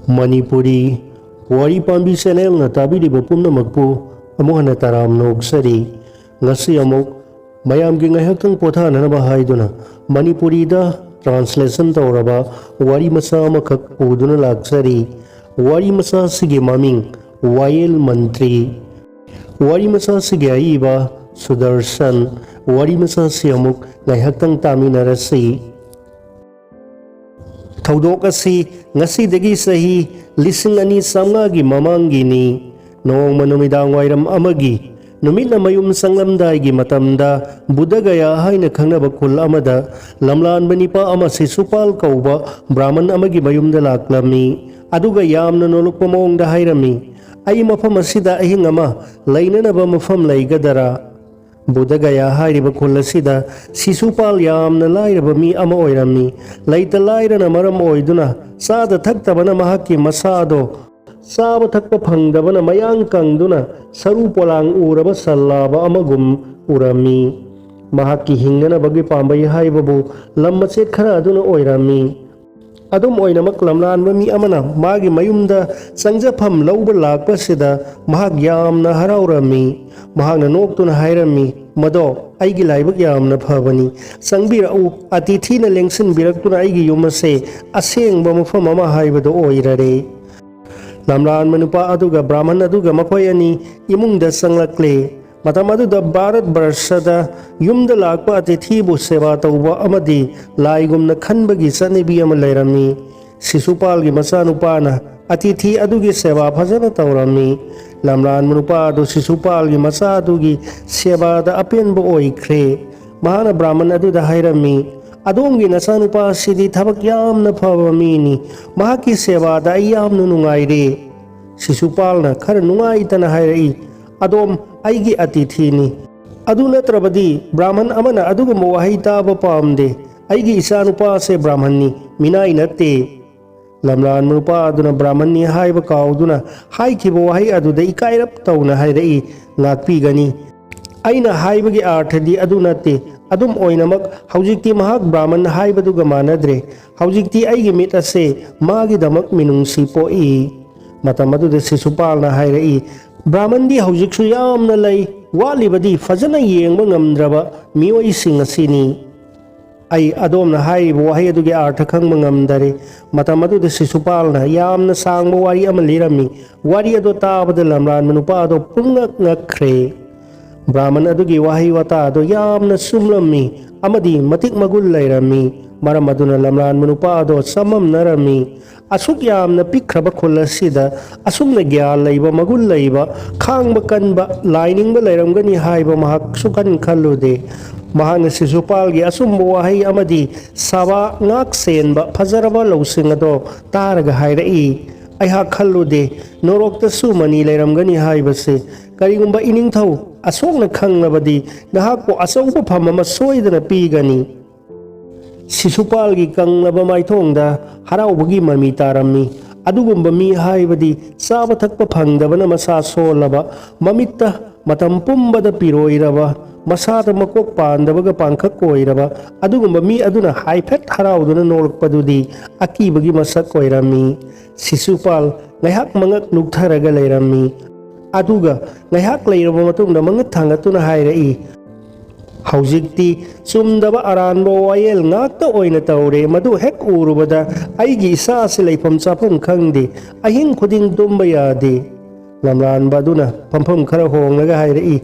Manipuri Wari Pambi channel na tabiriba pumnamakpu amuk hana taram noksari Ngasimuk myamgi ngaihakthang pothananaba haiduna Manipuri da translation tawraba warimacha amakak puduna lakchri warimacha sigi maming Wayel Mantri warimacha sigi aiba Sudarshan warimacha siamuk ngaihakthang taminarasi Thaudok asi ngasidagi sahi lising ani samngagi mamangini noong manumidang wairam amagi numit na mayum sanglamday gi matamda budagaya haina khangnaba khul amada lamlan banipa ama si supal kauba brahman amagi mayumda laklami aduga yamna nolokpa mawngda hairami ai mafam asida ahing ama lainanaba mafam laigadara Budagaya hairiba khul asida sisupal yamna lairaba mi ama oirami laita lairana maram oiduna sada thaktabana mahakki masado saba thakpa phangdabana mayang kangduna saru polang uraba sallaba amagum urami mahakki hingnana bagi pambai haibabu lammache khara aduna oirami adum oinamak lamlan mi amana magi mayumda sangjafam lauba lakpa sida mahak yamna haraurami mahakna noktuna hairami mado aigi laibak yamna phabani sangbirau atithina lengsin biraktuna aigi yumase asengba mafam ama haibado oirare lamlan manupa aduga brahman aduga mapoyani imungda sanglakle matam aduda Bharat Barshada yumda lakpa atithibu seva tauba amadi laigumna khanbagi chanibi ama leirami sisupalgi machanupana atithi adugi seva phajana taurami lamlan manupa adu sisupalgi macha adugi seva da apenba oikhre mahana brahman aduda hairami adongi nachanupa sidi thabak yamna phaba mini mahaki seva da yamna nungaire sisupalna khara nungaitana hairai adom aigi atithini adu natrabadi brahman amana adugumba wahai taba pamde aigi isanupa se brahmanni minai natte lamlan manupa aduna brahmanni haiba kauduna haikhiba wahai aduda ikairap tawna hairai ngakpigani aina haibagi arthadi adu natte adum oinamak haujikti mahak brahman haibaduga manadre haujikti aigi mit ase magi damak minungsi poi matam aduda sisupalna hairai Brahmandi haujiksu yamna lay walibadi fajana yengba ngamdraba mioi sing asini ai adomna haiba wahai adugi artha khangba ngamdare matam aduda sisupalna yamna sangba wari ama lirami wari ado tabada lamlan manupa ado pungak ngakre Brahman adugi wahai wata ado yamna sumlammi amadi matik magul lairami maram aduna lamlan manupa ado samam narami asuk yamna pikraba khul asida asumna gyan leiba magul leiba khangba kanba lainingba leiramgani haiba mahak sukan khallude mahana sisupalgi asumba wahai amadi sawa ngak senba phajaraba losing ado taraga hairai aiha khallude norokta sumani leiramgani haibase karigumba iningthau asokna khanglabadi nahakpo asauba phamama soidana pigani Sisupalgi kanglaba maithongda haraubagi mami tarami adugumba mi haibadi saba thakpa phangdabana masa solaba mamitta matam pumbada piroiraba masada makok pandabaga pangkhak koiraba adugumba mi aduna haiphet harauduna nolkpadudi akibagi masak koirami sisupal ngaihak mangak nuktharaga leirami aduga ngaihak leiraba matungda mangat thangatuna hairai Haujikti sumdaba aranba wayel ngakta oina taure madu hek urubada aigi isa si leifam chapam khangde ahing khuding tumba yade lamlan baduna pampham khara honglaga hairai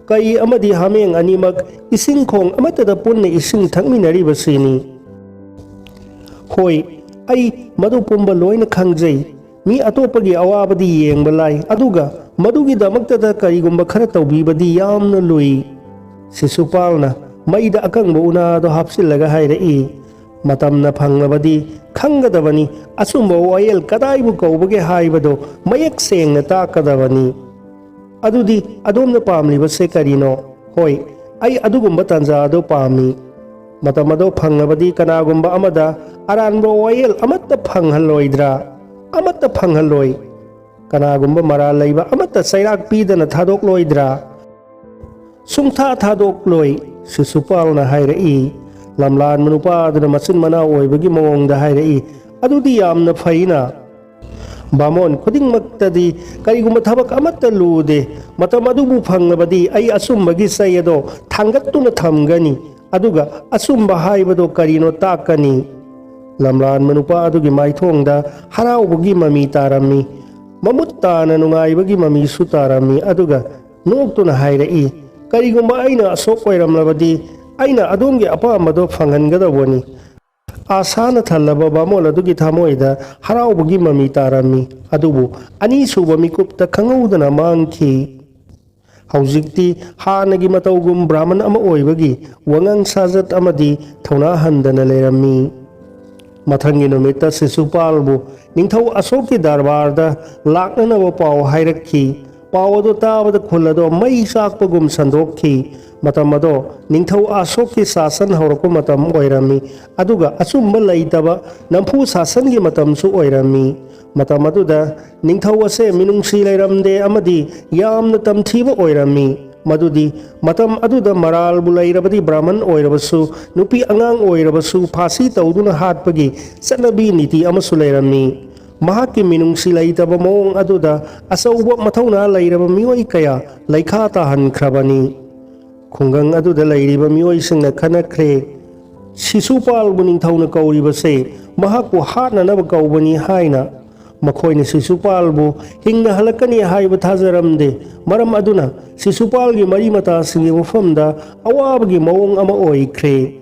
kai amadi hameng animak ising khong amatada punna ising thangminari basini hoi ai madu pumba loina khangjai mi atopagi awabadi yengba lai aduga madugi damaktada karigumba khara tawbibadi yamna lui Sisupalna maida akangba unado hapsillaga hairai matamna phanglabadi khangadabani asumba wayel kadaibu kaubage haibado mayak sengna takadabani adudi adomna pamliba se karino hoi ai adugumba tanjado pami matamado phanglabadi kanagumba amada aranba wayel amatta phanghalloidra amatta phanghalloi kanagumba mara leiba amatta sairak pidana thadok loidra Sungtha thadok loi sisupalna hairai lamlan manupa aduna machin mana oibagi mawongda hairai adudi yamna phaina Bamon khudingmaktadi karigumba thabak amatta lude matam adubu phanglabadi ai asumbagi sai ado thangattuna thamgani aduga asumba haibado karino takani. Lamlan manupa adugi maithongda haraubagi mami tarami mamut tana nungaibagi mami su tarami aduga noktuna hairai karigumba aina asok oiramlabadi aina adongi apamado phanghangadaboni. Asana thalaba bamol adugi thamoida haraubagi mami tarami adubu ani suba mikupta khangaudana mangki. Haujikti hanagi mataugum brahman ama oibagi wangang sajat amadi thauna handana lerami. Mathangi numita Sisupalbu ningthau Asoki darbarda laknanaba pau hairakhi pau ado tabada khulado mai sakpagum sandokhi matam ado ningthau Asoki sasan haurako matam oirami aduga asumba laitaba nampu sasan gi matam su oirami. Matam aduda ningthau ase minungsi lairamde amadi yamna tamthiba oirami. Madudi matam aduda maral bulairabadi brahman oirabasu nupi angang oirabasu phasi tauduna hatpagi sanabi niti amasu lairami. Mahaki minungsi laitaba mawong aduda asauba mathauna lairaba mioi kaya laikha tahankrabani. Khungang aduda lairiba mioi singna khanakre Sisupalbu ningthauna kauribase mahakpu hatnanaba kaubani haina. Makhoina Sisupalbu hingna halakani haiba thajaramde maram aduna Sisupalgi mari mata singi mafamda awabagi mawong ama oikre.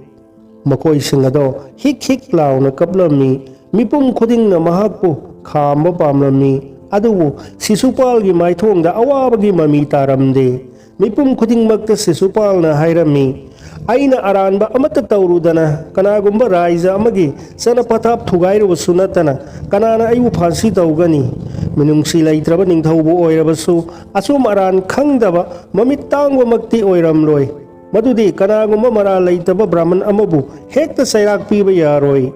Makoi singado hik hik launa kaplami mipum khudingna mahakpu khamba pamlami adubu Sisupalgi maithongda awabagi mami taramde mipum khudingmakta Sisupalna hairami aina aranba amata taurudana kanagumba raija amagi sana patap thugairu sunatana kanana ayu phansi taugani. Minungsi laitraba ningthaubu oirabasu asum aran khangdaba mamit tangwa makti oiramloi madudi kanagumba mara laitaba brahman amabu hekta sairak piba yaroi.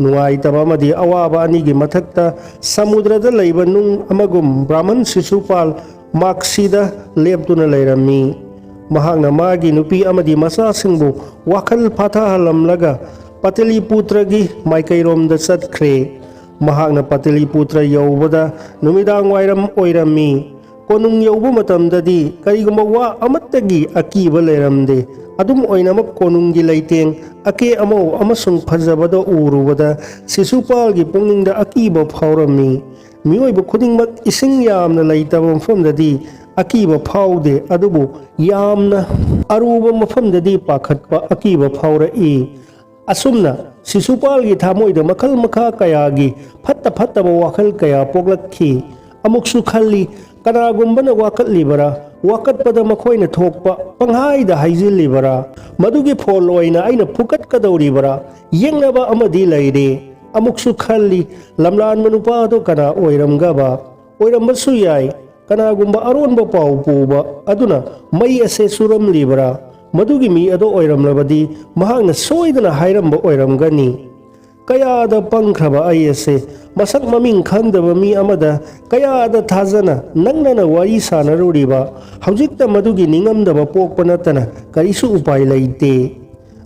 Nungaitaba amadi awaba anigi mathakta samudrada laiba nung amagum brahman Sisupal maksida leptuna lairami. Mahakna magi nupi amadi masasingbu wakal pathahalamlaga Pataliputragi maikairomda chatkre. Mahakna Pataliputra yaubada numidang wairam oirami konung yaubu matamdadi karigumba wa amattagi akiba leiramde adum oinamak konunggi leiteng ake amau amasung phajabada urubada Sisupalgi pungningda akiba phaurami. Mioiba khudingmak ising yamna leitaba mafamdadi akiba phaude adubu yamna aruba mafamdadi pakhatpa akiba phaurai. Asumna Sisupalgi thamoida makhal makha kayagi phatta phattaba wakhal kaya poglakhi amuksu khalli kanagumbana wakatlibara wakatpada makhoina thokpa panghaida haijillibara madugi phol oina aina phukat kadauribara yengnaba amadi laire amuksu khalli lamlan manupa do kana oiramgaba oirambasu yai kanagumba aronba pau puba aduna mai ase suram libara madugi mi ado oiramlabadi mahakna soidana hairamba oiramgani. Kayada pangkraba ai ase masak maming khandaba mi amada kayada thajana nangnana wari sanaruriba haujikta madugi ningamdaba pokpa natana karisu upai laite.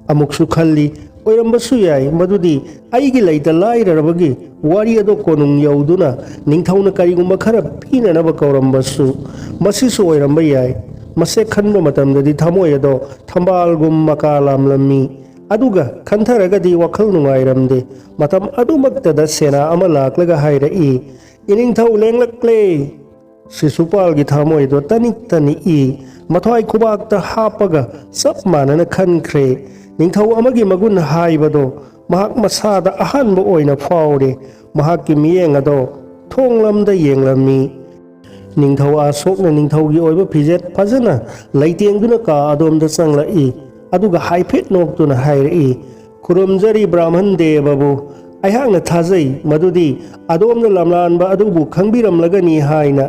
Amuksu khalli oirambasu yai madudi aigi laita lairarabagi wari ado konung yauduna ningthauna karigumba khara pinanaba kaurambasu masisu oiramba yai. Mase khanba matamdadi thamoi ado thambalgum makalamlami aduga khantaragadi wakhal nungairamde matam adumaktada sena ama laklaga hairai iningthau lenglakle. Sisupalgi thamoi do tanik tani i mathoi khubakta hapaga sap manana khankre ningthau amagi magun haibado mahak masada ahanba oina faure mahakki miyeng ado thonglamda yenglami. Ningthau Asokna ningthaugi oiba phijet phajana laitengduna ka adomda changlai aduga haiphet noktuna hairai khurumjari brahman debabu aihakna thajai madudi adomna lamlanba adubu khangbiramlagani haina.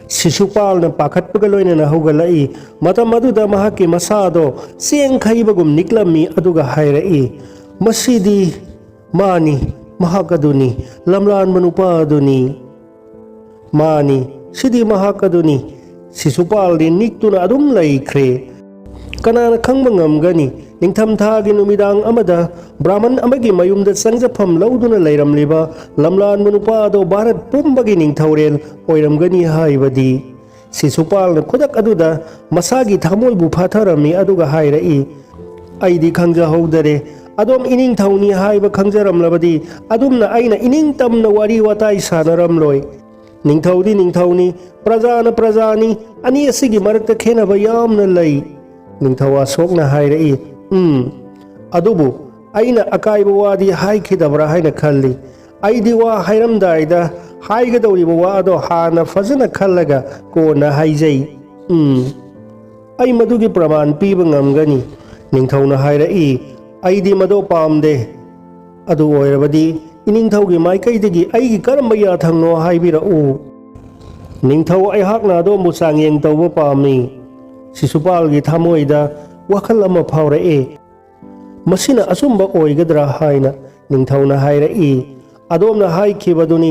Sisupalna pakhatpaga loinana haugalai matam aduda mahakki masado seng khaibagum niklami aduga hairai masidi mani mahakaduni lamlan manupa aduni. Mani sidi mahakaduni Sisupaldi niktuna adum laikre kanana khangba ngamgani ꯅꯤꯡꯊꯝꯊꯥꯒꯤ ꯅꯨꯃꯤꯗꯥꯡ ꯑꯃꯗ ꯕ꯭ꯔꯥꯍꯃꯟ ꯑꯃꯒꯤ ꯃꯌꯨꯝꯗ ꯆꯪꯖꯐꯝ ꯂꯧꯗꯨꯅ ꯂꯩꯔꯝꯂꯤꯕ ꯂꯝꯂꯥꯟꯕ ꯅꯨꯄꯥ ꯑꯗꯣ ꯚꯥꯔꯠ ꯄꯨꯝꯕꯒꯤ ꯅꯤꯡꯊꯧꯔꯦꯜ ꯑꯣꯏꯔꯝꯒꯅꯤ ꯍꯥꯏꯕꯗꯤ ꯁꯤꯁꯨꯄꯥꯜꯅ ꯈꯨꯗꯛ ꯑꯗꯨꯗ ꯃꯁꯥꯒꯤ ꯊꯃꯣꯏꯕꯨ ꯐꯥꯊꯔꯝꯃꯤ ꯑꯗꯨꯒ ꯍꯥꯏꯔꯛꯏ, ꯑꯩꯗꯤ ꯈꯪꯖꯍꯧꯗꯔꯦ, ꯑꯗꯣꯝ ꯏꯅꯤꯡꯊꯧꯅꯤ ꯍꯥꯏꯕ ꯈꯪꯖꯔꯝꯂꯕꯗꯤ ꯑꯗꯨꯝꯅ ꯑꯩꯅ ꯏꯅꯤꯡꯇꯝꯅ ꯋꯥꯔꯤ ꯋꯥꯇꯥꯏ ꯁꯥꯟꯅꯔꯝꯂꯣꯏ꯫ ꯅꯤꯡꯊꯧꯗꯤ ꯅꯤꯡꯊꯧꯅꯤ, ꯄ꯭ꯔꯖꯥꯅ ꯄ꯭ꯔꯖꯥꯅꯤ, ꯑꯅꯤ ꯑꯁꯤꯒꯤ ꯃꯔꯛꯇ ꯈꯦꯟꯅꯕ ꯌꯥꯝꯅ ꯂꯩ꯫ ꯅꯤꯡꯊꯧ ꯑꯁꯣꯛꯅ ꯍꯥꯏꯔꯛꯏ, ꯑꯗꯨꯕꯨ ꯑꯩꯅ ꯑꯀꯥꯏꯕ ꯋꯥꯗꯤ ꯍꯥꯏꯈꯤꯗꯕ꯭ꯔꯥ ꯍꯥꯏꯅ ꯈꯜꯂꯤ꯫ ꯑꯩꯗꯤ ꯋꯥ ꯍꯥꯏꯔꯝꯗꯥꯏꯗ ꯍꯥꯏꯒꯗꯧꯔꯤꯕ ꯋꯥ ꯑꯗꯣ ꯍꯥꯟꯅ ꯐꯖꯅ ꯈꯜꯂꯒ ꯀꯣꯟꯅ ꯍꯥꯏꯖꯩ꯫ ꯑꯩ ꯃꯗꯨꯒꯤ ꯄ꯭ꯔꯃꯥꯟ ꯄꯤꯕ ꯉꯝꯒꯅꯤ꯫ ꯅꯤꯡꯊꯧꯅ ꯍꯥꯏꯔꯛꯏ, ꯑꯩꯗꯤ ꯃꯗꯨ ꯄꯥꯝꯗꯦ꯫ ꯑꯗꯨ ꯑꯣꯏꯔꯕꯗꯤ ꯏꯅꯤꯡꯊꯧꯒꯤ ꯃꯥꯏꯀꯩꯗꯒꯤ ꯑꯩꯒꯤ ꯀꯔꯝꯕ ꯌꯥꯊꯪꯅꯣ ꯍꯥꯏꯕꯤꯔꯛꯎ꯫ ꯅꯤꯡꯊꯧ, ꯑꯩꯍꯥꯛꯅ ꯑꯗꯣꯝꯕꯨ ꯆꯥꯡꯌꯦꯡ ꯇꯧꯕ ꯄꯥꯝꯃꯤ꯫ ꯁꯤꯁꯨꯄꯥꯜꯒꯤ ꯊꯃꯣꯏꯗ ꯋꯥꯈꯜ ꯑꯃ ꯐꯥꯎꯔꯛꯏ, ꯃꯁꯤꯅ ꯑꯆꯨꯝꯕ ꯑꯣꯏꯒꯗ꯭ꯔꯥ ꯍꯥꯏꯅ꯫ ꯅꯤꯡꯊꯧꯅ ꯍꯥꯏꯔꯛꯏ, ꯑꯗꯣꯝꯅ ꯍꯥꯏꯈꯤꯕꯗꯨꯅꯤ,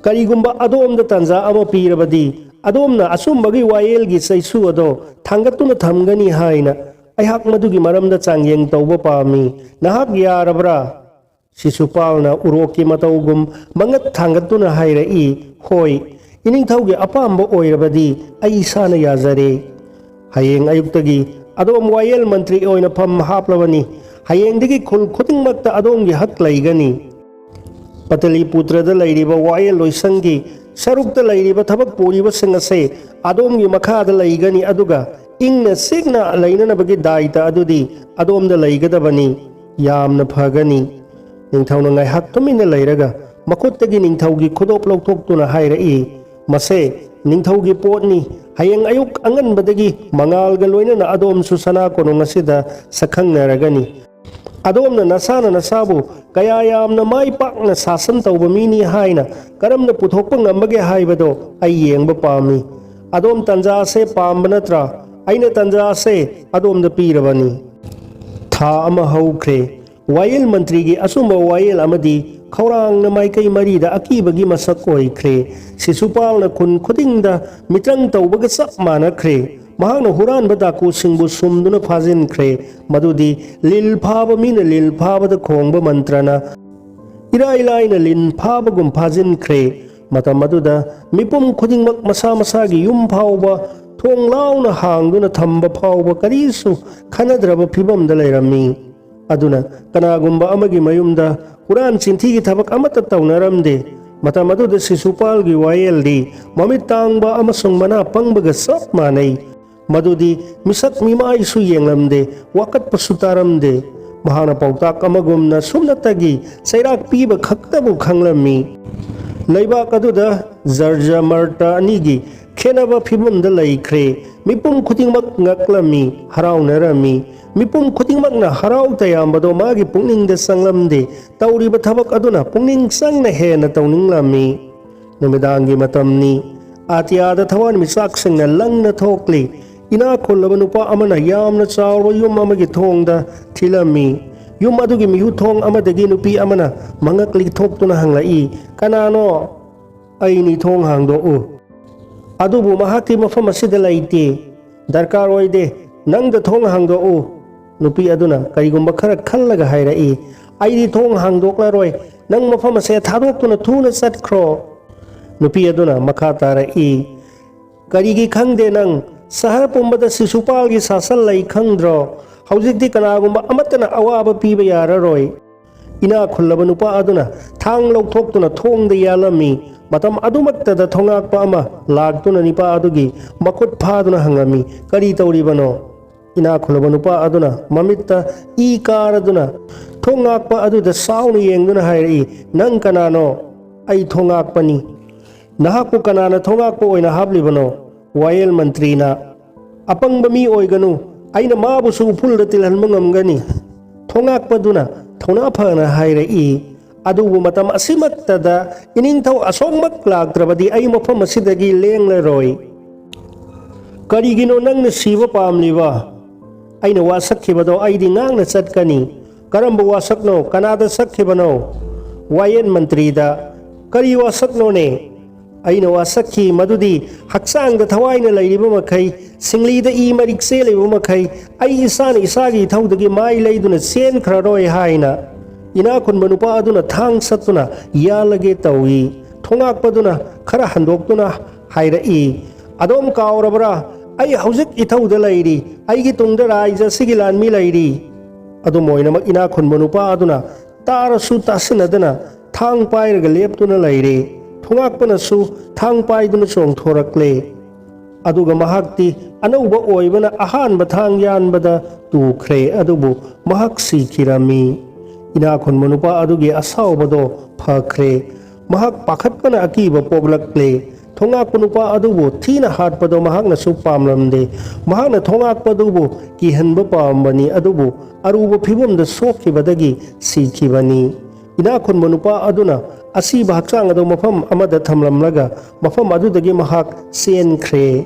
ꯀꯔꯤꯒꯨꯝꯕ ꯑꯗꯣꯝꯗ ꯇꯥꯟꯖꯥ ꯑꯃ ꯄꯤꯔꯕꯗꯤ ꯑꯗꯣꯝꯅ ꯑꯆꯨꯝꯕꯒꯤ ꯋꯥꯌꯦꯜꯒꯤ ꯆꯩꯁꯨ ꯑꯗꯣ ꯊꯥꯡꯒꯠꯇꯨꯅ ꯊꯝꯒꯅꯤ ꯍꯥꯏꯅ ꯑꯩꯍꯥꯛ ꯃꯗꯨꯒꯤ ꯃꯔꯝꯗ ꯆꯥꯡꯌꯦꯡ ꯇꯧꯕ ꯄꯥꯝꯃꯤ꯫ ꯅꯍꯥꯛ ꯌꯥꯔꯕ꯭ꯔꯥ? ꯁꯤꯁꯨꯄꯥꯜꯅ ꯎꯔꯣꯛꯀꯤ ꯃꯇꯧꯒꯨꯝ ꯃꯉꯛ ꯊꯥꯡꯒꯠꯇꯨꯅ ꯍꯥꯏꯔꯛꯏ, ꯍꯣꯏ, ꯏꯅꯤꯡꯊꯧꯒꯤ ꯑꯄꯥꯝꯕ ꯑꯣꯏꯔꯕꯗꯤ ꯑꯩ ꯏꯁꯥꯅ ꯌꯥꯖꯔꯦ꯫ ꯍꯌꯦꯡ ꯑꯌꯨꯛꯇꯒꯤ ꯑꯗꯣꯝ ꯋꯥꯌꯦꯜ ꯃꯟꯇ꯭ꯔꯤ ꯑꯣꯏꯅ ꯐꯝ ꯍꯥꯞꯂꯕꯅꯤ꯫ ꯍꯌꯦꯡꯗꯒꯤ ꯈꯨꯜ ꯈꯨꯗꯤꯡꯃꯛꯇ ꯑꯗꯣꯝꯒꯤ ꯍꯛ ꯂꯩꯒꯅꯤ꯫ ꯄꯇꯂꯤꯄꯨꯇ꯭ꯔꯗ ꯂꯩꯔꯤꯕ ꯋꯥꯌꯦꯜ ꯂꯣꯏꯁꯪꯒꯤ ꯁꯔꯨꯛꯇ ꯂꯩꯔꯤꯕ ꯊꯕꯛ ꯄꯨꯔꯤꯕꯁꯤꯡ ꯑꯁꯦ ꯑꯗꯣꯝꯒꯤ ꯃꯈꯥꯗ ꯂꯩꯒꯅꯤ, ꯑꯗꯨꯒ ꯏꯪꯅ ꯆꯤꯛꯅ ꯂꯩꯅꯅꯕꯒꯤ ꯗꯥꯏꯇ ꯑꯗꯨꯗꯤ ꯑꯗꯣꯝꯗ ꯂꯩꯒꯗꯕꯅꯤ꯫ ꯌꯥꯝꯅ ꯐꯒꯅꯤ꯫ ꯅꯤꯡꯊꯧꯅ ꯉꯥꯏꯍꯥꯛ ꯇꯨꯃꯤꯟꯅ ꯂꯩꯔꯒ ꯃꯈꯨꯠꯇꯒꯤ ꯅꯤꯡꯊꯧꯒꯤ ꯈꯨꯗꯣꯞ ꯂꯧꯊꯣꯛꯇꯨꯅ ꯍꯥꯏꯔꯛꯏ, ꯃꯁꯦ ꯅꯤꯡꯊꯧꯒꯤ ꯄꯣꯠꯅꯤ꯫ ꯍꯌꯦꯡ ꯑꯌꯨꯛ ꯑꯉꯟꯕꯗꯒꯤ ꯃꯉꯥꯜꯒ ꯂꯣꯏꯅꯅ ꯑꯗꯣꯝꯁꯨ ꯁꯅꯥ ꯀꯣꯅꯨꯡ ꯑꯁꯤꯗ ꯁꯛꯈꯪꯅꯔꯒꯅꯤ꯫ ꯑꯗꯣꯝꯅ ꯅꯁꯥꯅ ꯅꯁꯥꯕꯨ ꯀꯌꯥ ꯌꯥꯝꯅ ꯃꯥꯏ ꯄꯥꯛꯅ ꯁꯥꯁꯟ ꯇꯧꯕ ꯃꯤꯅꯤ ꯍꯥꯏꯅ ꯀꯔꯝꯅ ꯄꯨꯊꯣꯛꯄ ꯉꯝꯕꯒꯦ ꯍꯥꯏꯕꯗꯣ ꯑꯩ ꯌꯦꯡꯕ ꯄꯥꯝꯃꯤ꯫ ꯑꯗꯣꯝ ꯇꯥꯟꯖꯥ ꯑꯁꯦ ꯄꯥꯝꯕ ꯅꯠꯇ꯭ꯔꯥ? ꯑꯩꯅ ꯇꯥꯟꯖꯥ ꯑꯁꯦ ꯑꯗꯣꯝꯗ ꯄꯤꯔꯕꯅꯤ꯫ ꯊꯥ ꯑꯃ ꯍꯧꯈ꯭ꯔꯦ꯫ ꯋꯥꯌꯦꯜ ꯃꯟꯇ꯭ꯔꯤꯒꯤ ꯑꯆꯨꯝꯕ ꯋꯥꯌꯦꯜ ꯑꯃꯗꯤ ꯈꯧꯔꯥꯡꯅ ꯃꯥꯏꯀꯩ ꯃꯔꯤꯗ ꯑꯀꯤꯕꯒꯤ ꯃꯁꯛ ꯑꯣꯏꯈ꯭ꯔꯦ꯫ ꯁꯤꯁꯨꯄꯥꯜꯅ ꯈꯨꯟ ꯈꯨꯗꯤꯡꯗ ꯃꯤꯇ꯭ꯔꯪ ꯇꯧꯕꯒ ꯆꯞ ꯃꯥꯟꯅꯈ꯭ꯔꯦ꯫ ꯃꯍꯥꯛꯅ ꯍꯨꯔꯥꯟꯕ ꯗꯥꯀꯨꯁꯤꯡꯕꯨ ꯁꯨꯝꯗꯨꯅ ꯐꯥꯖꯤꯟꯈ꯭ꯔꯦ, ꯃꯗꯨꯗꯤ ꯂꯤꯜ ꯐꯥꯕ ꯃꯤꯅ ꯂꯤꯜ ꯐꯥꯕꯗ ꯈꯣꯡꯕ ꯃꯟꯇ꯭ꯔꯅ ꯏꯔꯥꯏ ꯂꯥꯏꯅ ꯂꯤꯟ ꯐꯥꯕꯒꯨꯝ ꯐꯥꯖꯤꯟꯈ꯭ꯔꯦ꯫ ꯃꯇꯝ ꯑꯗꯨꯗ ꯃꯤꯄꯨꯝ ꯈꯨꯗꯤꯡꯃꯛ ꯃꯁꯥ ꯃꯁꯥꯒꯤ ꯌꯨꯝ ꯐꯥꯎꯕ ꯊꯣꯡ ꯂꯥꯎꯅ ꯍꯥꯡꯗꯨꯅ ꯊꯝꯕ ꯐꯥꯎꯕ ꯀꯔꯤꯁꯨ ꯈꯟꯅꯗ꯭ꯔꯕ ꯐꯤꯚꯝꯗ ꯂꯩꯔꯝꯃꯤ꯫ ꯑꯗꯨꯅ ꯀꯅꯥꯒꯨꯝꯕ ꯑꯃꯒꯤ ꯃꯌꯨꯝꯗ ꯍꯨꯔꯥꯟ ꯆꯤꯟꯊꯤꯒꯤ ꯊꯕꯛ ꯑꯃꯠꯇ ꯇꯧꯅꯔꯝꯗꯦ꯫ ꯃꯇꯝ ꯑꯗꯨꯗ ꯁꯤꯁꯨꯄꯥꯜꯒꯤ ꯋꯥꯌꯦꯜꯗꯤ ꯃꯃꯤꯠ ꯇꯥꯡꯕ ꯑꯃꯁꯨꯡ ꯃꯅꯥ ꯄꯪꯕꯒ ꯆꯞ ꯃꯥꯟꯅꯩ, ꯃꯗꯨꯗꯤ ꯃꯤꯁꯛ ꯃꯤꯃꯥꯏꯁꯨ ꯌꯦꯡꯂꯝꯗꯦ, ꯋꯥꯀꯠꯄꯁꯨ ꯇꯥꯔꯝꯗꯦ꯫ ꯃꯍꯥꯛꯅ ꯄꯥꯎꯇꯥꯛ ꯑꯃꯒꯨꯝꯅ ꯁꯨꯞꯅꯇꯒꯤ ꯆꯩꯔꯥꯛ ꯄꯤꯕ ꯈꯛꯇꯕꯨ ꯈꯪꯂꯝꯃꯤ꯫ ꯂꯩꯕꯥꯛ ꯑꯗꯨꯗ ꯖꯔꯖ ꯃꯔꯇ ꯑꯅꯤꯒꯤ ꯈꯦꯟꯅꯕ ꯐꯤꯚꯝꯗ ꯂꯩꯈ꯭ꯔꯦ꯫ ꯃꯤꯄꯨꯝ ꯈꯨꯗꯤꯡꯃꯛ ꯉꯛꯂꯝꯃꯤ, ꯍꯔꯥꯎꯅꯔꯝꯃꯤ꯫ ꯃꯤꯄꯨꯝ ꯈꯨꯗꯤꯡꯃꯛꯅ ꯍꯔꯥꯎ ꯇꯌꯥꯝꯕꯗꯣ ꯃꯥꯒꯤ ꯄꯨꯛꯅꯤꯡꯗ ꯆꯪꯂꯝꯗꯦ, ꯇꯧꯔꯤꯕ ꯊꯕꯛ ꯑꯗꯨꯅ ꯄꯨꯛꯅꯤꯡ ꯆꯪꯅ ꯍꯦꯟꯅ ꯇꯧꯅꯤꯡꯂꯝꯃꯤ꯫ ꯅꯨꯃꯤꯗꯥꯡꯒꯤ ꯃꯇꯝꯅꯤ꯫ ꯑꯇꯤꯌꯥꯗ ꯊꯋꯥꯟꯃꯤꯆꯥꯛꯁꯤꯡꯅ ꯂꯪꯅ ꯊꯣꯛꯂꯤ꯫ ꯏꯅꯥꯛ ꯈꯨꯜꯂꯕ ꯅꯨꯄꯥ ꯑꯃꯅ ꯌꯥꯝꯅ ꯆꯥꯎꯔꯕ ꯌꯨꯝ ꯑꯃꯒꯤ ꯊꯣꯡꯗ ꯊꯤꯜꯂꯝꯃꯤ꯫ ꯌꯨꯝ ꯑꯗꯨꯒꯤ ꯃꯤꯍꯨꯠꯊꯣꯡ ꯑꯃꯗꯒꯤ ꯅꯨꯄꯤ ꯑꯃꯅ ꯃꯉꯛ ꯂꯤꯛꯊꯣꯛꯇꯨꯅ ꯍꯪꯂꯛꯏ, ꯀꯅꯥꯅꯣ? ꯑꯩꯅꯤ, ꯊꯣꯡ ꯍꯥꯡꯗꯣꯛꯎ꯫ ꯑꯗꯨꯕꯨ ꯃꯍꯥꯛꯇꯤ ꯃꯐꯝ ꯑꯁꯤꯗ ꯂꯩꯇꯦ꯫ ꯗꯔꯀꯥꯔ ꯑꯣꯏꯗꯦ, ꯅꯪꯗ ꯊꯣꯡ ꯍꯥꯡꯗꯣꯛꯎ꯫ ꯅꯨꯄꯤ ꯑꯗꯨꯅ ꯀꯔꯤꯒꯨꯝꯕ ꯈꯔ ꯈꯜꯂꯒ ꯍꯥꯏꯔꯛꯏ, ꯑꯩꯗꯤ ꯊꯣꯡ ꯍꯥꯡꯗꯣꯛꯂꯔꯣꯏ, ꯅꯪ ꯃꯐꯝ ꯑꯁꯦ ꯊꯥꯗꯣꯛꯇꯨꯅ ꯊꯨꯅ ꯆꯠꯈ꯭ꯔꯣ꯫ ꯅꯨꯄꯤ ꯑꯗꯨꯅ ꯃꯈꯥ ꯇꯥꯔꯛꯏ, ꯀꯔꯤꯒꯤ ꯈꯪꯗꯦ ꯅꯪ? ꯁꯍꯔ ꯄꯨꯝꯕꯗ ꯁꯤꯁꯨꯄꯥꯜꯒꯤ ꯁꯥꯁꯟ ꯂꯩ ꯈꯪꯗ꯭ꯔꯣ? ꯍꯧꯖꯤꯛꯇꯤ ꯀꯅꯥꯒꯨꯝꯕ ꯑꯃꯠꯇꯅ ꯑꯋꯥꯕ ꯄꯤꯕ ꯌꯥꯔꯔꯣꯏ꯫ ꯏꯅꯥꯛ ꯈꯨꯜꯂꯕ ꯅꯨꯄꯥ ꯑꯗꯨꯅ ꯊꯥꯡ ꯂꯧꯊꯣꯛꯇꯨꯅ ꯊꯣꯡꯗ ꯌꯥꯜꯂꯝꯃꯤ꯫ ꯃꯇꯝ ꯑꯗꯨꯃꯛꯇꯗ ꯊꯣꯡꯉꯥꯛꯄ ꯑꯃ ꯂꯥꯛꯇꯨꯅ ꯅꯨꯄꯥ ꯑꯗꯨꯒꯤ ꯃꯈꯨꯠ ꯐꯥꯗꯨꯅ ꯍꯪꯂꯝꯃꯤ, ꯀꯔꯤ ꯇꯧꯔꯤꯕꯅꯣ? ꯏꯅꯥꯛ ꯈꯨꯜꯂꯕ ꯅꯨꯄꯥ ꯑꯗꯨꯅ ꯃꯃꯤꯠꯇ ꯏ ꯀꯥꯔꯗꯨꯅ ꯊꯣꯡꯉꯥꯛꯄ ꯑꯗꯨꯗ ꯁꯥꯎꯅ ꯌꯦꯡꯗꯨꯅ ꯍꯥꯏꯔꯛꯏ, ꯅꯪ ꯀꯅꯥꯅꯣ? ꯑꯩ ꯊꯣꯡꯉꯥꯛꯄꯅꯤ꯫ ꯅꯍꯥꯛꯄꯨ ꯀꯅꯥꯅ ꯊꯣꯡꯉꯥꯛꯄ ꯑꯣꯏꯅ ꯍꯥꯞꯂꯤꯕꯅꯣ? ꯋꯥꯌꯦꯜ ꯃꯟꯇ꯭ꯔꯤꯅ꯫ ꯑꯄꯪꯕ ꯃꯤ ꯑꯣꯏꯒꯅꯨ, ꯑꯩꯅ ꯃꯥꯕꯨꯁꯨ ꯎꯐꯨꯜꯗ ꯇꯤꯜꯍꯟꯕ ꯉꯝꯒꯅꯤ꯫ ꯊꯣꯡꯉꯥꯛꯄꯗꯨꯅ ꯊꯧꯅꯥ ꯐꯅ ꯍꯥꯏꯔꯛꯏ, ꯑꯗꯨꯕꯨ ꯃꯇꯝ ꯑꯁꯤꯃꯛꯇꯗ ꯏꯅꯤꯡꯊꯧ ꯑꯁꯣꯛꯃꯛ ꯂꯥꯛꯇ꯭ꯔꯕꯗꯤ ꯑꯩ ꯃꯐꯝ ꯑꯁꯤꯗꯒꯤ ꯂꯦꯡꯂꯔꯣꯏ꯫ ꯀꯔꯤꯒꯤꯅꯣ ꯅꯪꯅ ꯁꯤꯕ ꯄꯥꯝꯂꯤꯕ? ꯑꯩꯅ ꯋꯥꯁꯛꯈꯤꯕꯗꯣ ꯑꯩꯗꯤ ꯉꯥꯛꯅ ꯆꯠꯀꯅꯤ꯫ ꯀꯔꯝꯕ ꯋꯥꯁꯛꯅꯣ? ꯀꯅꯥꯗ ꯁꯛꯈꯤꯕꯅꯣ? ꯋꯥꯌꯦꯜ ꯃꯟꯇ꯭ꯔꯤꯗ꯫ ꯀꯔꯤ ꯋꯥꯁꯛꯅꯣꯅꯦ? ꯑꯩꯅ ꯋꯥꯁꯛꯈꯤ ꯃꯗꯨꯗꯤ ꯍꯛꯆꯥꯡꯗ ꯊꯋꯥꯏꯅ ꯂꯩꯔꯤꯕ ꯃꯈꯩ ꯁꯤꯡꯂꯤꯗ ꯏ ꯃꯔꯤꯛ ꯆꯦꯜꯂꯤꯕ ꯃꯈꯩ ꯑꯩ ꯏꯁꯥꯅ ꯏꯁꯥꯒꯤ ꯏꯊꯧꯗꯒꯤ ꯃꯥꯏ ꯂꯩꯗꯨꯅ ꯆꯦꯟꯈ꯭ꯔꯔꯣꯏ ꯍꯥꯏꯅ ꯏꯅꯥꯈꯨꯟꯕ ꯅꯨꯄꯥ ꯑꯗꯨꯅ ꯊꯥꯡ ꯁꯠꯇꯨꯅ ꯌꯥꯜꯂꯒꯦ ꯇꯧꯏ꯫ ꯊꯣꯉꯥꯛꯄꯗꯨꯅ ꯈꯔ ꯍꯟꯗꯣꯛꯇꯨꯅ ꯍꯥꯏꯔꯛꯏ, ꯑꯗꯣꯝ ꯀꯥꯎꯔꯕ꯭ꯔꯥ? ꯑꯩ ꯍꯧꯖꯤꯛ ꯏꯊꯧꯗ ꯂꯩꯔꯤ, ꯑꯩꯒꯤ ꯇꯨꯡꯗ ꯔꯥꯏꯖ ꯑꯁꯤꯒꯤ ꯂꯥꯟꯃꯤ ꯂꯩꯔꯤ꯫ ꯑꯗꯨꯝ ꯑꯣꯏꯅꯃꯛ ꯏꯅꯥꯈꯨꯟꯕ ꯅꯨꯄꯥ ꯑꯗꯨꯅ ꯇꯥꯔꯁꯨ ꯇꯥꯁꯤꯟꯅꯗꯅ ꯊꯥꯡ ꯄꯥꯏꯔꯒ ꯂꯦꯞꯇꯨꯅ ꯂꯩꯔꯦ꯫ ꯊꯣꯉꯥꯛꯄꯅꯁꯨ ꯊꯥꯡ ꯄꯥꯏꯗꯨꯅ ꯆꯣꯡꯊꯣꯔꯛꯂꯦ꯫ ꯑꯗꯨꯒ ꯃꯍꯥꯛꯇꯤ ꯑꯅꯧꯕ ꯑꯣꯏꯕꯅ ꯑꯍꯥꯟꯕ ꯊꯥꯡ ꯌꯥꯟꯕꯗ ꯇꯨꯈ꯭ꯔꯦ, ꯑꯗꯨꯕꯨ ꯃꯍꯥꯛ ꯁꯤꯈꯤꯔꯝꯃꯤ꯫ ꯏꯅꯥꯈꯨꯟꯕ ꯅꯨꯄꯥ ꯑꯗꯨꯒꯤ ꯑꯁꯥꯎꯕꯗꯣ ꯐꯈ꯭ꯔꯦ꯫ ꯃꯍꯥꯛ ꯄꯥꯈꯠꯄꯅ ꯑꯀꯤꯕ ꯄꯣꯛꯂꯛꯂꯦ꯫ ꯊꯣꯉꯥꯛꯄ ꯅꯨꯄꯥ ꯑꯗꯨꯕꯨ ꯊꯤꯅ ꯍꯥꯠꯄꯗꯣ ꯃꯍꯥꯛꯅꯁꯨ ꯄꯥꯝꯂꯝꯗꯦ꯫ ꯃꯍꯥꯛꯅ ꯊꯣꯉꯥꯛꯄ ꯑꯗꯨꯕꯨ ꯀꯤꯍꯟꯕ ꯄꯥꯝꯕꯅꯤ, ꯑꯗꯨꯕꯨ ꯑꯔꯨꯕ ꯐꯤꯚꯝꯗ ꯁꯣꯛꯈꯤꯕꯗꯒꯤ ꯁꯤꯈꯤꯕꯅꯤ꯫ ꯏꯅꯥꯈꯨꯟꯕ ꯅꯨꯄꯥ ꯑꯗꯨꯅ ꯑꯁꯤꯕ ꯍꯛꯆꯥꯡ ꯑꯗꯨ ꯃꯐꯝ ꯑꯃꯗ ꯊꯝꯂꯝꯂꯒ ꯃꯐꯝ ꯑꯗꯨꯗꯒꯤ ꯃꯍꯥꯛ ꯆꯦꯟꯈ꯭ꯔꯦ꯫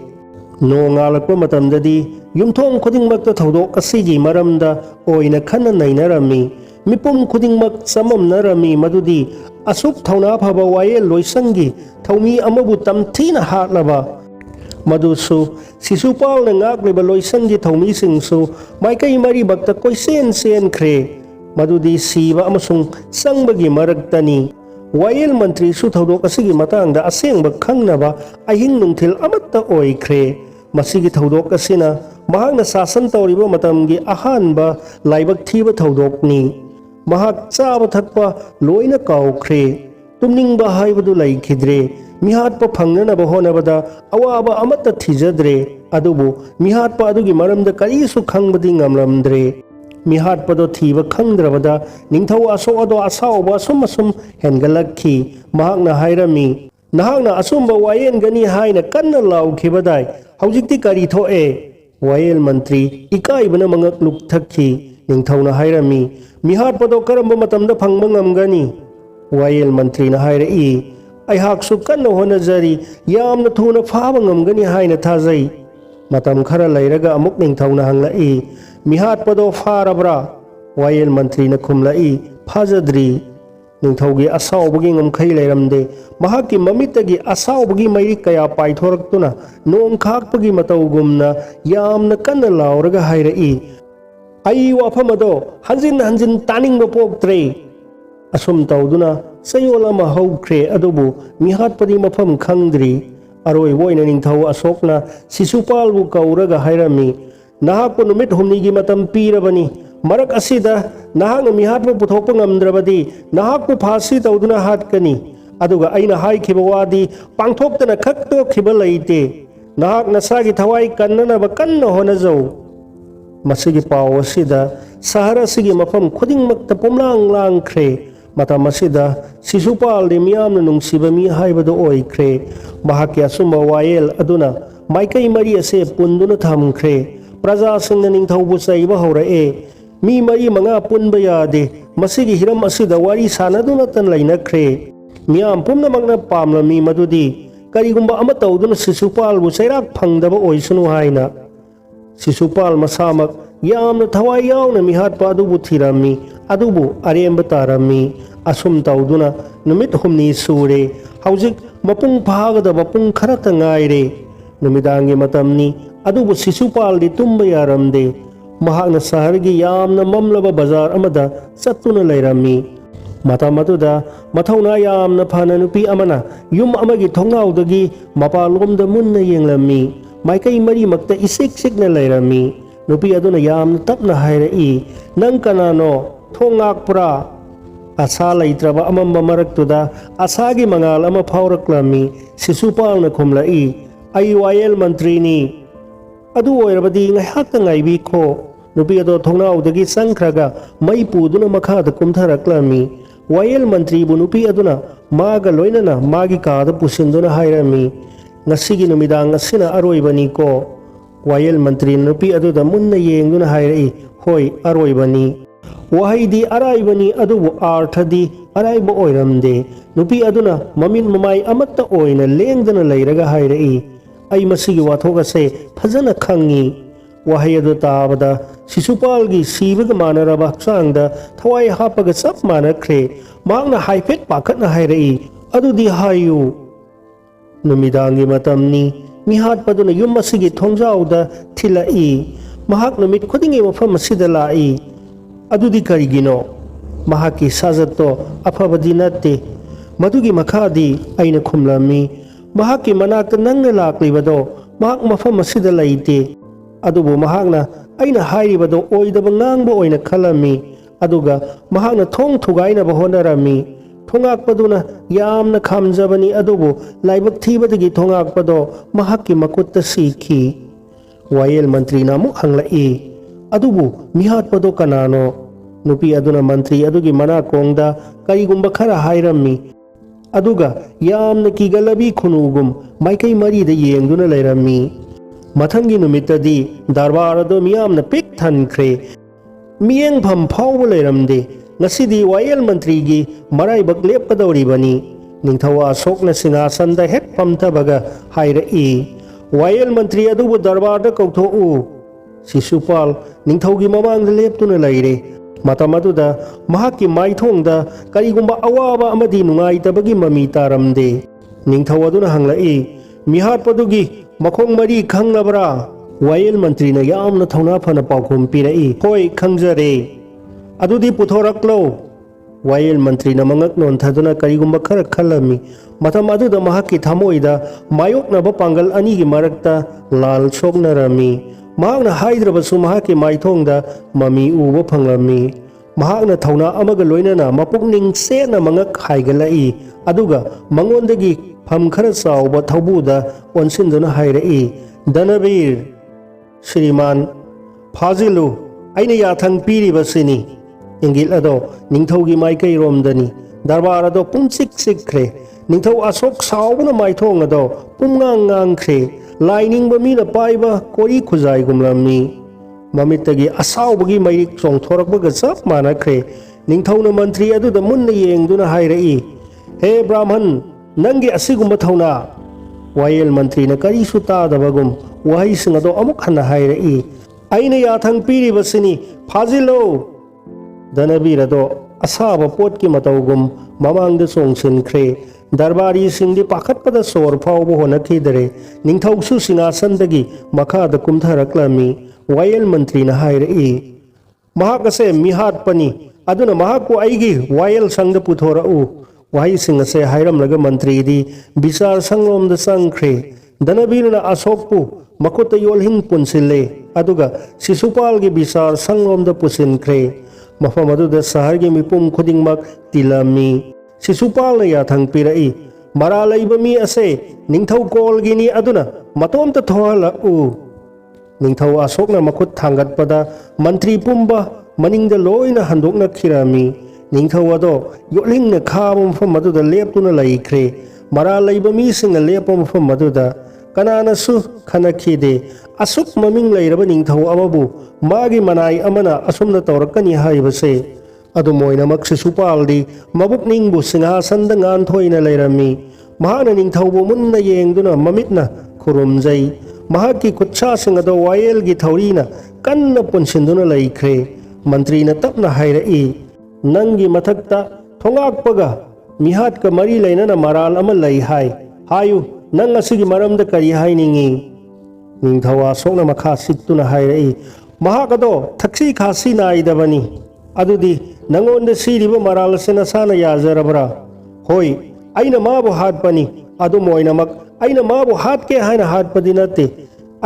ꯅꯣꯡꯉꯥꯜꯂꯛꯄ ꯃꯇꯝꯗꯗꯤ ꯌꯨꯝꯊꯣꯡ ꯈꯨꯗꯤꯡꯃꯛꯇ ꯊꯧꯗꯣꯛ ꯑꯁꯤꯒꯤ ꯃꯔꯝꯗ ꯑꯣꯏꯅ ꯈꯟꯅ ꯅꯩꯅꯔꯝꯃꯤ꯫ ꯃꯤꯄꯨꯝ ꯈꯨꯗꯤꯡꯃꯛ ꯆꯃꯝꯅꯔꯝꯃꯤ ꯃꯗꯨꯗꯤ ꯑꯁꯨꯛ ꯊꯧꯅꯥ ꯐꯕ ꯋꯥꯌꯦꯜ ꯂꯣꯏꯁꯪꯒꯤ ꯊꯧꯃꯤ ꯑꯃꯕꯨ ꯇꯝꯊꯤꯅ ꯍꯥꯠꯂꯕ, ꯃꯗꯨꯁꯨ ꯁꯤꯁꯨꯄꯥꯜꯅ ꯉꯥꯛꯂꯤꯕ ꯂꯣꯏꯁꯪꯒꯤ ꯊꯧꯃꯤꯁꯤꯡꯁꯨ ꯃꯥꯏꯀꯩ ꯃꯔꯤꯃꯛꯇ ꯀꯣꯏꯆꯦꯟ ꯆꯦꯟꯈ꯭ꯔꯦ, ꯃꯗꯨꯗꯤ ꯁꯤꯕ ꯑꯃꯁꯨꯡ ꯆꯪꯕꯒꯤ ꯃꯔꯛꯇꯅꯤ꯫ ꯋꯥꯌꯦꯜ ꯃꯟꯇ꯭ꯔꯤꯁꯨ ꯊꯧꯗꯣꯛ ꯑꯁꯤꯒꯤ ꯃꯇꯥꯡꯗ ꯑꯁꯦꯡꯕ ꯈꯪꯅꯕ ꯑꯍꯤꯡ ꯅꯨꯡꯊꯤꯜ ꯑꯃꯠꯇ ꯑꯣꯏꯈ꯭ꯔꯦ꯫ ꯃꯁꯤꯒꯤ ꯊꯧꯗꯣꯛ ꯑꯁꯤꯅ ꯃꯍꯥꯛꯅ ꯁꯥꯁꯟ ꯇꯧꯔꯤꯕ ꯃꯇꯝꯒꯤ ꯑꯍꯥꯟꯕ ꯂꯥꯏꯕꯛ ꯊꯤꯕ ꯊꯧꯗꯣꯛꯅꯤ꯫ ꯃꯍꯥꯛ ꯆꯥꯕ ꯊꯛꯄ ꯂꯣꯏꯅ ꯀꯥꯎꯈ꯭ꯔꯦ, ꯇꯨꯝꯅꯤꯡꯕ ꯍꯥꯏꯕꯗꯨ ꯂꯩꯈꯤꯗ꯭ꯔꯦ, ꯃꯤꯍꯥꯠꯄ ꯐꯪꯅꯅꯕ ꯍꯣꯠꯅꯕꯗ ꯑꯋꯥꯕ ꯑꯃꯠꯇ ꯊꯤꯖꯗ꯭ꯔꯦ, ꯑꯗꯨꯕꯨ ꯃꯤꯍꯥꯠꯄ ꯑꯗꯨꯒꯤ ꯃꯔꯝꯗ ꯀꯔꯤꯁꯨ ꯈꯪꯕꯗꯤ ꯉꯝꯂꯝꯗ꯭ꯔꯦ꯫ ꯃꯤꯍꯥꯠꯄꯗꯣ ꯊꯤꯕ ꯈꯪꯗ꯭ꯔꯕꯗ ꯅꯤꯡꯊꯧ ꯑꯁꯣꯛ ꯑꯗꯣ ꯑꯁꯥꯎꯕ ꯑꯁꯨꯝ ꯍꯦꯟꯒꯠꯂꯛꯈꯤ꯫ ꯃꯍꯥꯛꯅ ꯍꯥꯏꯔꯝꯃꯤ, ꯅꯍꯥꯛꯅ ꯑꯆꯨꯝꯕ ꯋꯥꯌꯦꯟꯒꯅꯤ ꯍꯥꯏꯅ ꯀꯟꯅ ꯂꯥꯎꯈꯤꯕꯗꯥꯏ, ꯍꯧꯖꯤꯛꯇꯤ ꯀꯔꯤ ꯊꯣꯛꯑꯦ? ꯋꯥꯌꯦꯜ ꯃꯟꯇ꯭ꯔꯤ ꯏꯀꯥꯏꯕꯅ ꯃꯉꯛ ꯂꯨꯛꯊꯛꯈꯤ꯫ ꯅꯤꯡꯊꯧꯅ ꯍꯥꯏꯔꯝꯃꯤ, ꯃꯤꯍꯥꯠꯄꯗꯣ ꯀꯔꯝꯕ ꯃꯇꯝꯗ ꯐꯪꯕ ꯉꯝꯒꯅꯤ? ꯋꯥꯌꯦꯜ ꯃꯟꯇ꯭ꯔꯤꯅ ꯍꯥꯏꯔꯛꯏ, ꯑꯩꯍꯥꯛꯁꯨ ꯀꯟꯅ ꯍꯣꯠꯅꯖꯔꯤ, ꯌꯥꯝꯅ ꯊꯨꯅ ꯐꯥꯕ ꯉꯝꯒꯅꯤ ꯍꯥꯏꯅ ꯊꯥꯖꯩ꯫ ꯃꯇꯝ ꯈꯔ ꯂꯩꯔꯒ ꯑꯃꯨꯛ ꯅꯤꯡꯊꯧꯅ ꯍꯪꯂꯛꯏ, ꯃꯤꯍꯥꯠꯄꯗꯣ ꯐꯥꯔꯕ꯭ꯔꯥ? ꯋꯥꯌꯦꯜ ꯃꯟꯇ꯭ꯔꯤꯅ ꯈꯨꯝꯂꯛꯏ, ꯐꯥꯖꯗ꯭ꯔꯤ꯫ ꯅꯤꯡꯊꯧꯒꯤ ꯑꯁꯥꯎꯕꯒꯤ ꯉꯝꯈꯩ ꯂꯩꯔꯝꯗꯦ꯫ ꯃꯍꯥꯛꯀꯤ ꯃꯃꯤꯠꯇꯒꯤ ꯑꯁꯥꯎꯕꯒꯤ ꯃꯩꯔꯤꯛ ꯀꯌꯥ ꯄꯥꯏꯊꯣꯔꯛꯇꯨꯅ ꯅꯣꯡ ꯈꯥꯛꯄꯒꯤ ꯃꯇꯧꯒꯨꯝꯅ ꯌꯥꯝꯅ ꯀꯟꯅ ꯂꯥꯎꯔꯒ ꯍꯥꯏꯔꯛꯏ, ꯑꯩ ꯋꯥꯐꯝ ꯑꯗꯣ ꯍꯟꯖꯤꯟ ꯍꯟꯖꯤꯟ ꯇꯥꯅꯤꯡꯕ ꯄꯣꯛꯇ꯭ꯔꯦ꯫ ꯑꯁꯨꯝ ꯇꯧꯗꯨꯅ ꯆꯌꯣꯜ ꯑꯃ ꯍꯧꯈ꯭ꯔꯦ, ꯑꯗꯨꯕꯨ ꯃꯤꯍꯥꯠꯄꯗꯤ ꯃꯐꯝ ꯈꯪꯗ꯭ꯔꯤ꯫ ꯑꯔꯣꯏꯕ ꯑꯣꯏꯅ ꯅꯤꯡꯊꯧ ꯑꯁꯣꯛꯅ ꯁꯤꯁꯨꯄꯥꯜꯕꯨ ꯀꯧꯔꯒ ꯍꯥꯏꯔꯝꯃꯤ, ꯅꯍꯥꯛꯄꯨ ꯅꯨꯃꯤꯠ ꯍꯨꯝꯅꯤꯒꯤ ꯃꯇꯝ ꯄꯤꯔꯕꯅꯤ꯫ ꯃꯔꯛ ꯑꯁꯤꯗ ꯅꯍꯥꯛꯅ ꯃꯤꯍꯥꯠꯄ ꯄꯨꯊꯣꯛꯄ ꯉꯝꯗ꯭ꯔꯕꯗꯤ ꯅꯍꯥꯛꯄꯨ ꯐꯥꯁꯤ ꯇꯧꯗꯨꯅ ꯍꯥꯠꯀꯅꯤ, ꯑꯗꯨꯒ ꯑꯩꯅ ꯍꯥꯏꯈꯤꯕ ꯋꯥꯗꯤ ꯄꯥꯡꯊꯣꯛꯇꯅ ꯈꯛ ꯇꯣꯛꯈꯤꯕ ꯂꯩꯇꯦ꯫ ꯅꯍꯥꯛ ꯅꯁꯥꯒꯤ ꯊꯋꯥꯏ ꯀꯟꯅꯅꯕ ꯀꯟꯅ ꯍꯣꯠꯅꯖꯧ꯫ ꯃꯁꯤꯒꯤ ꯄꯥꯎ ꯑꯁꯤꯗ ꯁꯍꯔ ꯑꯁꯤꯒꯤ ꯃꯐꯝ ꯈꯨꯗꯤꯡꯃꯛꯇ ꯄꯨꯝꯂꯥꯡ ꯂꯥꯡꯈ꯭ꯔꯦ꯫ ꯃꯇꯝ ꯑꯁꯤꯗ ꯁꯤꯁꯨꯄꯥꯜꯗꯤ ꯃꯤꯌꯥꯝꯅ ꯅꯨꯡꯁꯤꯕ ꯃꯤ ꯍꯥꯏꯕꯗꯨ ꯑꯣꯏꯈ꯭ꯔꯦ꯫ ꯃꯍꯥꯛꯀꯤ ꯑꯆꯨꯝꯕ ꯋꯥꯌꯦꯜ ꯑꯗꯨꯅ ꯃꯥꯏꯀꯩ ꯃꯔꯤ ꯑꯁꯦ ꯄꯨꯟꯗꯨꯅ ꯊꯝꯈ꯭ꯔꯦ꯫ प्रजासिंग निंगथौबु चैब हौरए मी मरी मंगा पुनब यादे मसिगी हिरम असिदा वारी सानदुना तन लैनख्रे मियाम पुम्नमक्ना पामलमी मदुदी करिगुंबा अमा तौदुना शिशुपालबु चैराक फंगदबा ओइसनु हाइना शिशुपाल मसामक यामना थवाई यावना मिहात्पा अदुबु थिरम्मी अदुबु अरेंब तारम्मी असुम तौदुना नुमित हुमनी सूरे हौजिक मपुंग फागदबा पुंग खरत ngaire नुमिदांगी मतमनी अदुबु शिशुपालदी तुम्बा यारमदे महाकना शहरगी यामना ममलबा बाजार अमदा चत्तुना लैरम्मी मतम अदुदा मथौना यामना फाना नुपी अमना युम अमगी थोंगाउदगी मपालोमदा मुन्ना येंगलम्मी माइकई मरी मक्ता इसिक सिकना लैरम्मी नुपी अदुना यामना तपना हायरई नंग कनानो थोंगाकपुरा आशा लैत्रबा अमम्बा मरक्तुदा आशागी मंगाल अमा फावरक्लम्मी शिशुपालना खुमलाई आई वायल मंत्रीनी अदु ओइरबदी ngaihakta ngaibikho nupi ado thongnauदगी संख्रगा मई पुदुना मखादा कुमथरक्लमी वायल मंत्री बु nupi aduna मागा लोइनना मागी कादा पुसिंदुना हायरमी ngasigi numidang ngasina aroibani ko वायल मंत्री nupi aduda munna yengduna हायरई होय aroibani wahaidi araibani adubu arthadi araiba oiramde nupi aduna mamin mamai amatta oina lengdana leiraga हायरई आई मसिगी वाथोगा से फजना खंगी वाहै अदु ताबदा शिशुपालगी सीबग मानरबा हक्चांगदा थवाई हापगा चप मानख्रे मांगना हाइफेट पाखतना हायरई अदुदी Hayu Numidangi matamni mihat paduna yum asigi thongjauda thilai mahak numit khudingi mafam asida lai adudi karigino mahaki sajato afabadi natte madugi makhadi aina khumlami mahaki manakta nangna laklibado mahak mafam asida laite adubu mahakna aina hairibado oidaba ngangba oina khalami aduga mahakna thong thugaina ba honarami thongakpaduna yamna khamjabani adubu laibak thibadagi thongakpado mahakki makutta sikhi Wayel Mantri na mu hanglai adubu mihatpado kanano nupi aduna mantri adugi mana kongda karigumba khara hairami aduga yamna kigalabi khunugum maikai mari da yengduna lairami mathangi numitadi darbar ado miyamna pik thankhre miyeng pham phawba lairamde ngasidi Wayel Mantri gi marai bak lepkadoribani ningthawa sokna singasanda hek pamthabaga hairei Wayel Mantri adubu darbar da kautho'u Sisupal ningthaugi mamangda leptuna laire matam aduda mahakki maithongda karigumba awaba amadi nungaitabagi mami taramde ningthau aduna hanglai mihatpadugi makhong mari khanglabra Wayel Mantri na yamna thauna phana paukhum pirai hoi khangjare adudi puthoraklo Wayel Mantri na mangak non thaduna karigumba khara khalami matam aduda mahakki thamoida mayoknaba pangal ani gi marakta lal soknarami mahakna haidrabasu mahakki maithongda mami uba phanglami mahakna thauna amaga loinana mapukning sena mangak haigalai aduga mangondagi pham khara chawba thaubuda onsinduna hairei Danabir Shriman Phajilu aina yathang piribasini ingil ado ningthaugi maikai romdani darbar ado pumsik sikre ningthau asok sawbuna maithong ado pumngang ngangkhre lainingba mina paiba kori khujai gumlami mamitagi asawbagi mairik chongthorakbaga chap manakre ningthauna mantri aduda munna yengduna hairei he brahman nangi asigumba thauna Wayel Mantri na karisu tadabagum wahai singado amuk hana hairei aina yathang piribasini phajilo Danabir ado asaba potki matawgum mamangda chongsinkre darbari singdi pakhatpada sor phawbo honakhidare ningthausu singasandagi makhada kumtharaklami Wayel Mantri na hairei mahakase mihatpani aduna mahakku aigi Wayel sangda puthorau wahai singase hairamlaga mantri di bisar sanglomda sangkhre Danabir na asokpu makuta yolhing punsille aduga Sisupal gi bisar sanglomda pusinkre mafam aduda sahar gi mipum khudingmak tilami Sisupal na yathang pirai mara laiba mi ase ningthau kol gini aduna matomta thohala u ningthau asokna makut thangatpada mantri pumba maningda loina handokna khirami ningthau ado yolingna khaba mafam aduda leptuna laikre mara laiba mi singa lepa mafam aduda kanana su khanakhide asuk maming lairaba ningthau amabu magi manai amana asumna tawrakani haibase adu moinamak Sisupaldi mabuk ningbu singhasanda ngan thoina lairami mahana ningthaubu munna yengduna mamitna khurumjai mahaki kutcha singado Wayel gi thaurina kanna punsinduna laikre mantrina tapna hairei nangi mathakta thongakpaga mihatka mari lainana maral ama lai hai hayu nang asigi maramda kari hainingi ningthawa sokna makha sittuna hairei mahakado thaksi khasi naidabani adudi nangonda siriba maral sena sana yajarabra hoi aina mabu hatpani adu moinamak aina mabu hatke haina hatpadi nate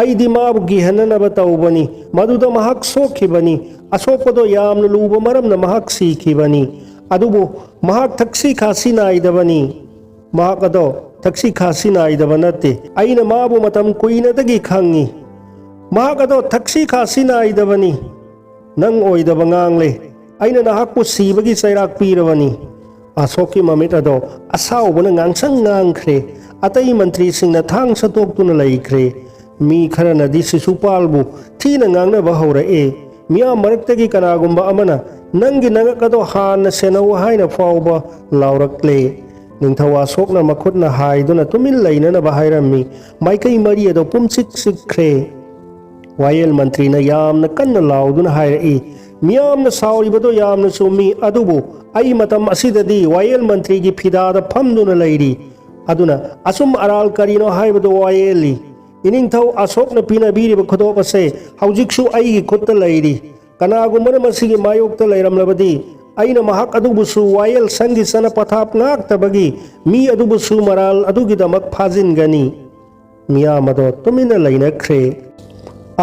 aidi mabu gihanana tawbani maduda mahak sokhibani asopado yamna luba maramna mahak sikhibani adubu mahak thaksi khasi naidabani mahakado thaksi khasi naidabanate aina mabu matam kuinadagi khangi mahakado thaksi khasi naidabani nang oidaba ngangle aina nahakpu sibagi chairak pirabani asoki mamit ado asawbana ngangsang ngangkhre atai mantri singna thang satoktuna laikre mi kharanadi Sisupalbu thina ngangna bahawrae miya maraktagi kanagumba amana nangi nangakado hana senau haina fawba laurakle ningthawa sokna makhutna haiduna tumil lainana bahairami maikai mari ado pumsik sikre Wayel Mantri na yamna kanna lauduna hairei miyamna sauribado yamna sumi adubu ai matam asidadi Wayel Mantri gi phidada phamduna lairi aduna asum aral karino haibado wayeli iningthau asokna pinabiriba khudop ase haujiksu aigi khutta lairi kanagumana masigi mayokta lairamlabadi aina mahak adubusu wayel sangi sana pathap ngaktabagi mi adubusu maral adugidamak phajingani miyamado tumina lainakre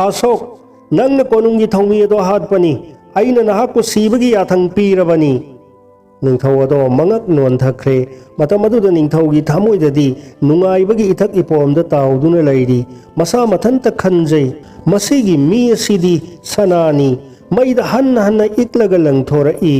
asok nangna konungi thongmi ado hatpani aina nahakku sibagi yathang pirabani ningthau ado mangak non thakre matam aduda ningthaugi thamoidadi nungaibagi ithak ipomda tauduna lairi masa mathanta khanjai masigi mi asidi sanani maida hanna iklaga langthorai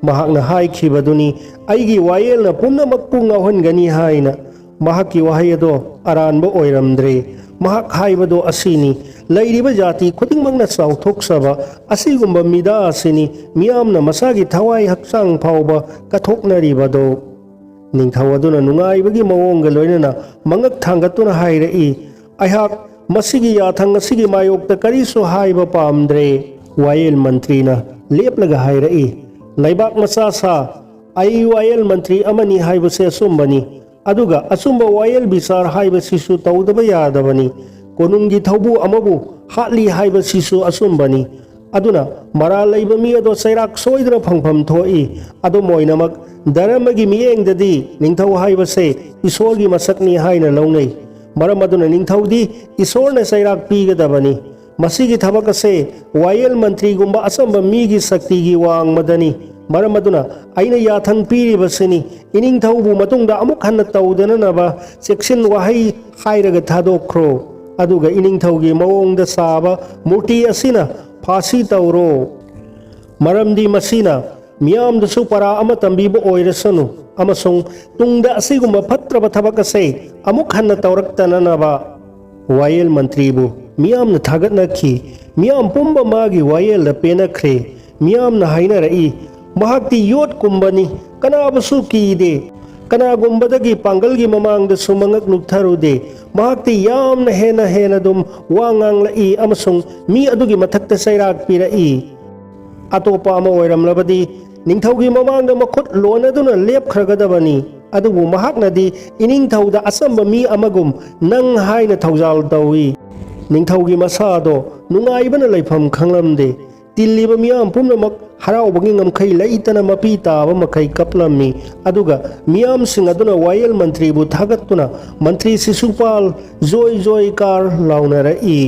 mahakna haikhibaduni aigi wayelna pumnamakpu ngauhangani haina mahaki wahai ado aranba oiramdre mahak haibado asini lairiba jati khudingmangna chauthokchaba asigumba mida asini miyamna masagi thawai hakchang phauba kathoknaribado ningthau aduna nungaibagi mawongga loinana mangak thangatuna hairai aihak masigi yathang asigi mayokta karisu haiba pamdre Wayel Mantri na leplaga hairai laibak masasa ai Wayel Mantri amani haibase asumbani aduga asumba Wayel bisar haibasisu taudaba yadabani konungi thaubu amabu hatli haibasisu asumbani aduna mara laiba mi ado sairak soidra phangpham thoi ado moinamak daramagi miengdadi ningthau haibase isorgi masakni haina launai maram aduna ningthaudi isorna sairak pigadabani masigi thabak ase Wayel Mantri gumba asamba migi sakti gi wang madani maram aduna aina yathang piribasini ining thaubu matungda amuk hanna tawdana naba section wahai hairaga thadokro aduga ining thaugi mawongda saba murti asina phasi tawro maramdi masina miyamda su para ama tambiba oirasanu amasung tungda asigumba phatraba thabak ase amuk hanna tawraktana naba Wayel Mantri bu miyamna thagatnakhi miyam pumba magi Wayel la penakre miyamna hainarai mahakti yot kumbani kanabasu kide kanagumbadagi pangalgi mamangda sumangak nuktharude mahakti yamna hena dum wangang lai amasung mi adugi mathakta sairak pirai atopa ama oiramlabadi ningthaugi mamangda makhut lonaduna lepkhragadabani adubu mahaknadi iningthauda asamba mi amagum nang haina thaujal tawi ningthaugi masado nungaibana laifam khanglamde tilliba miyam pumnamak haraubagi ngamkhai laitana mapi taba makhai kaplammi aduga miyam sing aduna Wayel Mantri bu thagattuna mantri sisupal joy kar launarai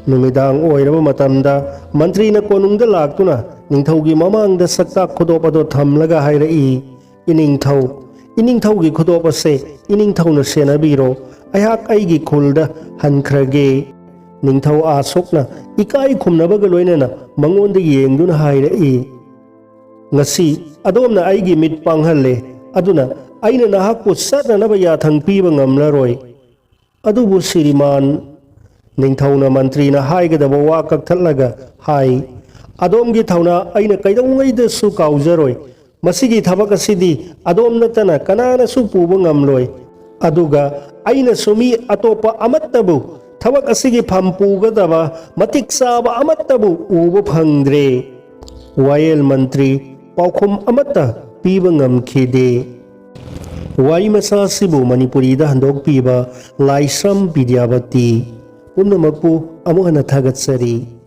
numidang oiraba matamda mantri na konungda laktuna ningthaugi mamangda sakta khudopado thamlaga hairai iningthaugi khudopase iningthauna senabiro ayak aigi khulda hankrage ningthau asokna ikai khumnabaga loinana mangonda yengduna hairai ngasi adomna aigi mit panghalle aduna aina nahakpu satnanaba yathang piba ngamlaroi adubu siriman ningthauna mantrina haigadaba wa kakthallaga hai adomgi thauna aina kaidongaida su kaujaroi masigi thabak asidi adom natana kanana su puba ngamloi aduga aina sumi atopa amattabu thabak asigi phampugadaba matik saba amattabu uba phangdre Wayel Mantri paukhum amatta piba ngamkhide warimacha sibu Manipuri da handok piba laisam Vidyavati pumnamakpu amuhana thagatsari